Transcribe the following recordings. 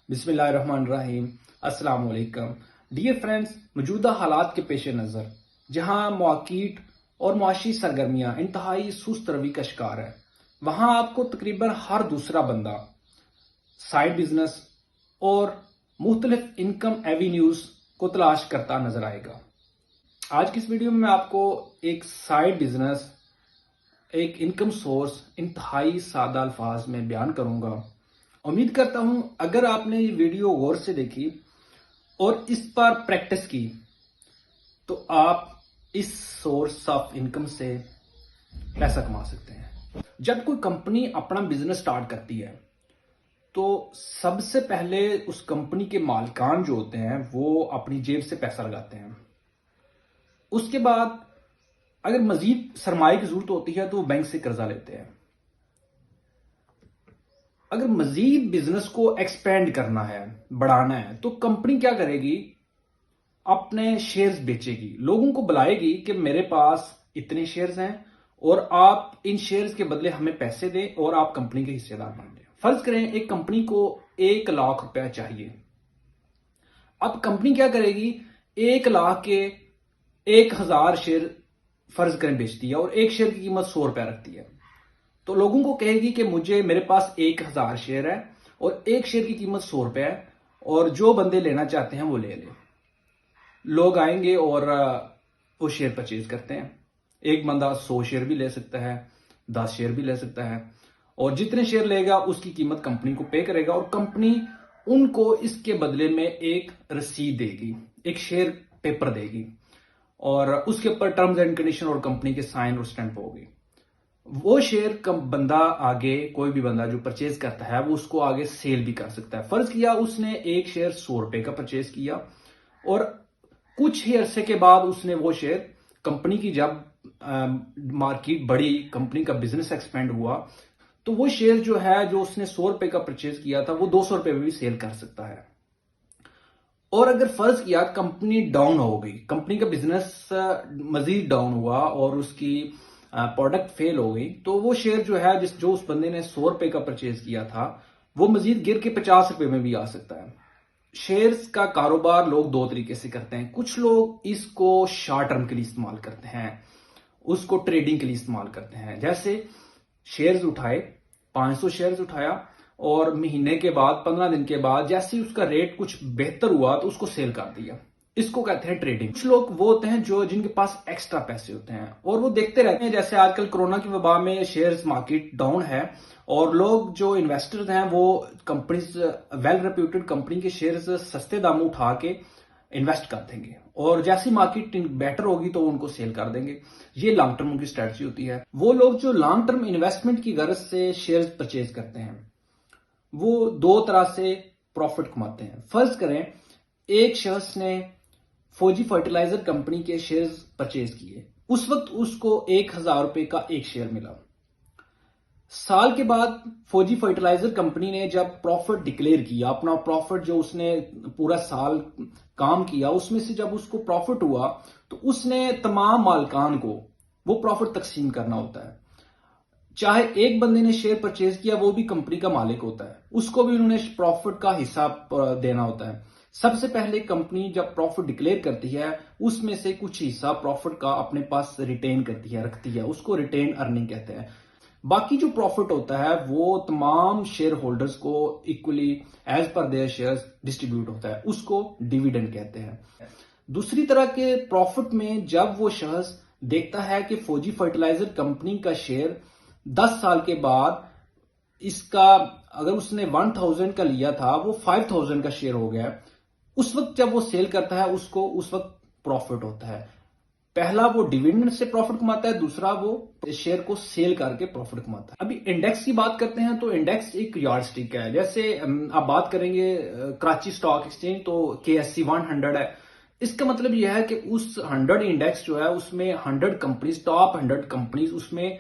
बिस्मिल्लाहिर्रहमानिर्रहीम। अस्सलाम वालेकुम। डियर फ्रेंड्स, मौजूदा हालात के पेश नज़र जहां मार्केट और मुआशी सरगर्मियां इंतहाई सुस्त रवि का शिकार है, वहां आपको तकरीबन हर दूसरा बंदा साइड बिजनेस और मुख्तलिफ इनकम एवेन्यूज को तलाश करता नजर आएगा। आज की इस वीडियो में मैं आपको एक साइड बिजनेस, एक इनकम सोर्स इंतहाई सादा अल्फाज में बयान करूंगा। उम्मीद करता हूं अगर आपने ये वीडियो गौर से देखी और इस पर प्रैक्टिस की तो आप इस सोर्स ऑफ इनकम से पैसा कमा सकते हैं। जब कोई कंपनी अपना बिजनेस स्टार्ट करती है तो सबसे पहले उस कंपनी के मालिकान जो होते हैं वो अपनी जेब से पैसा लगाते हैं। उसके बाद अगर मजीद सरमाए की जरूरत होती है तो वो बैंक से कर्जा लेते हैं। अगर मजीद बिजनेस को एक्सपेंड करना है, बढ़ाना है, तो कंपनी क्या करेगी? अपने शेयर्स बेचेगी, लोगों को बुलाएगी कि मेरे पास इतने शेयर्स हैं और आप इन शेयर्स के बदले हमें पैसे दें और आप कंपनी के हिस्सेदार बन जाए। फर्ज करें एक कंपनी को 1 लाख रुपया चाहिए। अब कंपनी क्या करेगी? 1 लाख के 1000 शेयर फर्ज करें बेचती है और एक शेयर की कीमत 100 रुपया रखती है। तो लोगों को कहेगी कि मेरे पास 1000 शेयर है और एक शेयर की कीमत 100 रुपया है और जो बंदे लेना चाहते हैं वो ले लें। लोग आएंगे और वो शेयर परचेज करते हैं। एक बंदा 100 शेयर भी ले सकता है, 10 शेयर भी ले सकता है और जितने शेयर लेगा उसकी कीमत कंपनी को पे करेगा और कंपनी उनको इसके बदले में एक रसीद देगी, एक शेयर पेपर देगी और उसके ऊपर टर्म्स एंड कंडीशन और कंपनी के साइन और स्टैंप होगी। वो शेयर बंदा आगे, कोई भी बंदा जो परचेज करता है वो उसको आगे सेल भी कर सकता है। फर्ज किया उसने एक शेयर 100 रुपए का परचेज किया और कुछ ही अरसे के बाद उसने वो शेयर कंपनी की जब मार्केट बढ़ी, कंपनी का बिजनेस एक्सपेंड हुआ, तो वो शेयर जो है जो उसने 100 रुपए का परचेज किया था वो 200 रुपए में भी सेल कर सकता है। और अगर फर्ज किया कंपनी डाउन हो गई, कंपनी का बिजनेस मजीद डाउन हुआ और उसकी प्रोडक्ट फेल हो गई, तो वो शेयर जो है जो उस बंदे ने 100 रुपए का परचेज किया था वो मजीद गिर के 50 रुपए में भी आ सकता है। शेयर्स का कारोबार लोग दो तरीके से करते हैं। कुछ लोग इसको शॉर्ट टर्म के लिए इस्तेमाल करते हैं, उसको ट्रेडिंग के लिए इस्तेमाल करते हैं। जैसे शेयर्स उठाए, 500 शेयर्स उठाया और महीने के बाद, 15 दिन के बाद जैसे ही उसका रेट कुछ बेहतर हुआ तो उसको सेल कर दिया। इसको कहते हैं ट्रेडिंग। कुछ लोग वो होते हैं जो जिनके पास एक्स्ट्रा पैसे होते हैं और वो देखते रहते हैं। जैसे आजकल कोरोना की वबा में शेयर्स मार्केट डाउन है और लोग जो इन्वेस्टर्स हैं वो कंपनीज, वेल रेप्यूटेड कंपनी के शेयर्स सस्ते दाम उठा के इन्वेस्ट कर देंगे और जैसी मार्केट बेटर होगी तो उनको सेल कर देंगे। ये लॉन्ग टर्म की स्ट्रेटजी होती है। वो लोग जो लॉन्ग टर्म इन्वेस्टमेंट की गर्ज से शेयर्स परचेज करते हैं वो दो तरह से प्रॉफिट कमाते हैं। फर्ज करें एक शख्स ने फौजी फर्टिलाइजर कंपनी के शेयर्स परचेज किए, उस वक्त उसको 1000 रुपए का एक शेयर मिला। साल के बाद फौजी फर्टिलाइजर कंपनी ने जब प्रॉफिट डिक्लेयर किया, अपना प्रॉफिट जो उसने पूरा साल काम किया उसमें से जब उसको प्रॉफिट हुआ तो उसने तमाम मालिकान को वो प्रॉफिट तकसीम करना होता है। चाहे एक बंदे ने शेयर परचेज किया वो भी कंपनी का मालिक होता है, उसको भी उन्होंने प्रॉफिट का हिस्सा देना होता है। सबसे पहले कंपनी जब प्रॉफिट डिक्लेयर करती है उसमें से कुछ हिस्सा प्रॉफिट का अपने पास रिटेन करती है, रखती है, उसको रिटेन अर्निंग कहते हैं। बाकी जो प्रॉफिट होता है वो तमाम शेयर होल्डर्स को equally as per their shares distribute होता है, उसको डिविडेंड कहते हैं। दूसरी तरह के प्रॉफिट में जब वो शख्स देखता है कि फौजी फर्टिलाइजर कंपनी का शेयर 10 साल के बाद इसका, अगर उसने 1000 का लिया था वो 5000 का शेयर हो गया, उस वक्त जब वो सेल करता है उसको उस वक्त प्रॉफिट होता है। पहला वो डिविडेंड से प्रॉफिट कमाता है, दूसरा वो शेयर को सेल करके प्रॉफिट कमाता है। अभी इंडेक्स की बात करते हैं तो इंडेक्स एक यार्डस्टिक है। जैसे आप बात करेंगे कराची स्टॉक एक्सचेंज तो KSE 100 है। इसका मतलब यह है कि उस 100 इंडेक्स जो है उसमें 100 कंपनीज, टॉप 100 कंपनीज उसमें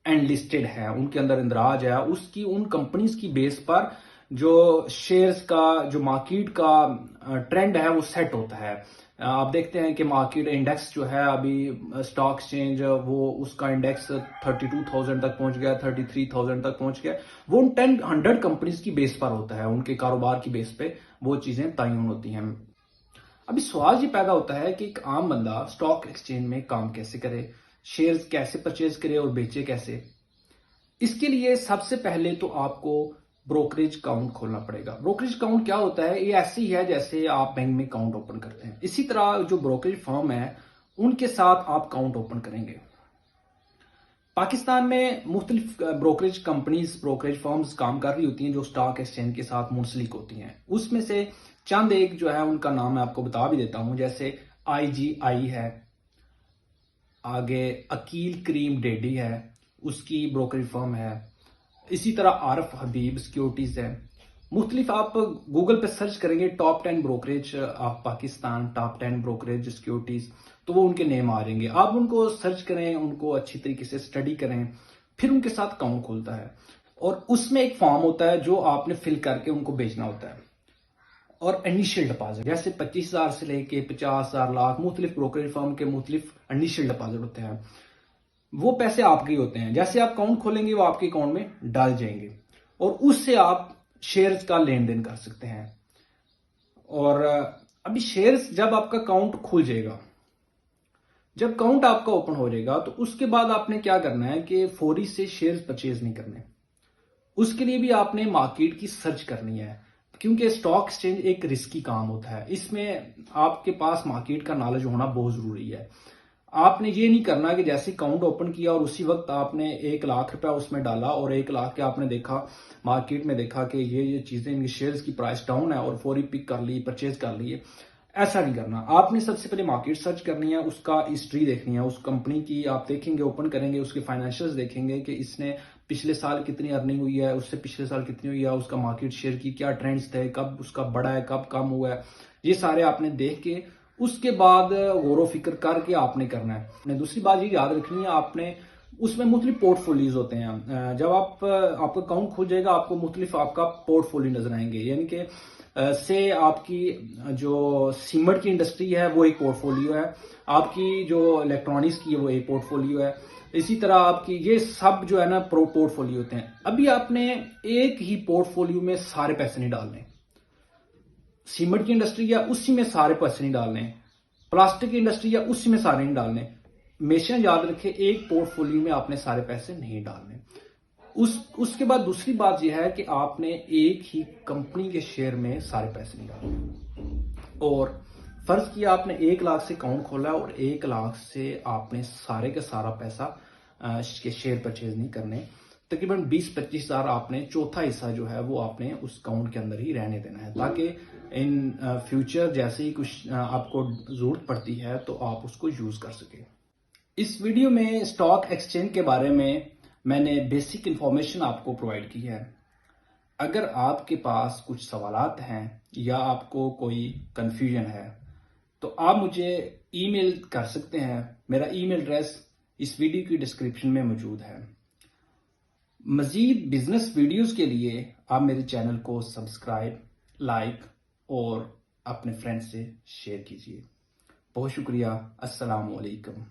एनलिस्टेड है, उनके अंदर इंदराज है। उसकी उन कंपनीज की बेस पर जो शेयर्स का, जो मार्केट का ट्रेंड है वो सेट होता है। आप देखते हैं कि मार्केट इंडेक्स जो है अभी स्टॉक एक्सचेंज वो उसका इंडेक्स 32,000 तक पहुंच गया, 33,000 तक पहुंच गया। वो उन 100 कंपनीज की बेस पर होता है, उनके कारोबार की बेस पे वो चीजें तय होती हैं। अभी सवाल ये पैदा होता है कि एक आम बंदा स्टॉक एक्सचेंज में काम कैसे करे, शेयर्स कैसे परचेज करे और बेचे कैसे। इसके लिए सबसे पहले तो आपको ब्रोकरेज अकाउंट खोलना पड़ेगा। ब्रोकरेज अकाउंट क्या होता है? ये ऐसे ही है जैसे आप बैंक में अकाउंट ओपन करते हैं, इसी तरह जो ब्रोकरेज फर्म है उनके साथ आप अकाउंट ओपन करेंगे। पाकिस्तान में मुख्तलिफ ब्रोकरेज कंपनीज, ब्रोकरेज फर्म्स काम कर रही होती हैं जो स्टॉक एक्सचेंज के साथ मुंसलिक होती हैं। उसमें से चंद एक जो है उनका नाम मैं आपको बता भी देता हूं, जैसे IGI है, आगे अकील करीम डेडी है, उसकी ब्रोकरेज फर्म है। इसी तरह आरफ हबीब सिक्योरिटीज है। मुख्तलिफ आप गूगल पे सर्च करेंगे top 10 brokerage of Pakistan, top 10 brokerage securities, तो वो उनके नेम आ जाएंगे। आप उनको सर्च करें, उनको अच्छी तरीके से स्टडी करें, फिर उनके साथ अकाउंट खोलता है और उसमें एक फॉर्म होता है जो आपने फिल करके उनको भेजना होता है। और इनिशियल डिपॉजिट जैसे 25,000 से लेके 50,000, लाख, मुख्तलिफ ब्रोकरेज फर्म के मुख्तलिफ इनिशियल डिपॉजिट होते हैं। वो पैसे आपके ही होते हैं, जैसे आप अकाउंट खोलेंगे वो आपके अकाउंट में डाल जाएंगे और उससे आप शेयर्स का लेन देन कर सकते हैं। और अभी शेयर्स जब आपका अकाउंट खुल जाएगा, जब अकाउंट आपका ओपन हो जाएगा, तो उसके बाद आपने क्या करना है कि फौरी से शेयर्स परचेज नहीं करने। उसके लिए भी आपने मार्केट की सर्च करनी है, क्योंकि स्टॉक एक्सचेंज एक रिस्की काम होता है। इसमें आपके पास मार्केट का नॉलेज होना बहुत जरूरी है। आपने ये नहीं करना कि जैसे अकाउंट ओपन किया और उसी वक्त आपने 1 लाख रुपया उसमें डाला और 1 लाख के आपने देखा मार्केट में, देखा कि ये चीजें, इनके शेयर्स की प्राइस डाउन है और फौरी पिक कर ली, परचेज कर लिए। ऐसा नहीं करना। आपने सबसे पहले मार्केट सर्च करनी है, उसका हिस्ट्री देखनी है, उस कंपनी की आप देखेंगे, ओपन करेंगे, उसके फाइनेंशियल्स देखेंगे कि इसने पिछले साल कितनी अर्निंग हुई है, उससे पिछले साल कितनी हुई है, उसका मार्केट शेयर की क्या ट्रेंड्स थे, कब उसका बढ़ा है, कब कम हुआ है। ये सारे आपने देख के उसके बाद गौर फिक्र करके आपने करना है। दूसरी बात ये याद रखनी है, आपने उसमें मुख्तलिफ पोर्टफोलियोज होते हैं। जब आपका अकाउंट खुल जाएगा, आपको मुख्तलिफ आपका पोर्टफोलियो नजर आएंगे। यानी कि से आपकी जो सीमेंट की इंडस्ट्री है वो एक पोर्टफोलियो है, आपकी जो इलेक्ट्रॉनिक्स की है वो एक पोर्टफोलियो है। इसी तरह आपकी ये सब जो है ना पोर्टफोलियो होते हैं। अभी आपने एक ही पोर्टफोलियो में सारे पैसे नहीं डालने। सीमेंट की इंडस्ट्री है उसी में सारे पैसे नहीं डालने, प्लास्टिक की इंडस्ट्री है उसी में सारे नहीं डालने। हमेशा याद रखें, एक पोर्टफोलियो में आपने सारे पैसे नहीं डालने। उसके बाद दूसरी बात यह है कि आपने एक ही कंपनी के शेयर में सारे पैसे नहीं डालने। और फर्ज किया आपने 1 लाख से अकाउंट खोला और 1 लाख से आपने सारे का सारा पैसा के शेयर परचेज नहीं करने। तकरीबन 20-25 हजार आपने चौथा हिस्सा जो है वो आपने उस अकाउंट के अंदर ही रहने देना है, ताकि इन फ्यूचर जैसे ही कुछ आपको जरूरत पड़ती है तो आप उसको यूज कर सके। इस वीडियो में स्टॉक एक्सचेंज के बारे में मैंने बेसिक इंफॉर्मेशन आपको प्रोवाइड की है। अगर आपके पास कुछ सवालात हैं या आपको कोई कंफ्यूजन है तो आप मुझे ईमेल कर सकते हैं। मेरा ईमेल एड्रेस इस वीडियो की डिस्क्रिप्शन में मौजूद है। मजीद बिजनेस वीडियोस के लिए आप मेरे चैनल को सब्सक्राइब, लाइक और अपने फ्रेंड्स से शेयर कीजिए। बहुत शुक्रिया। अस्सलाम वालेकुम।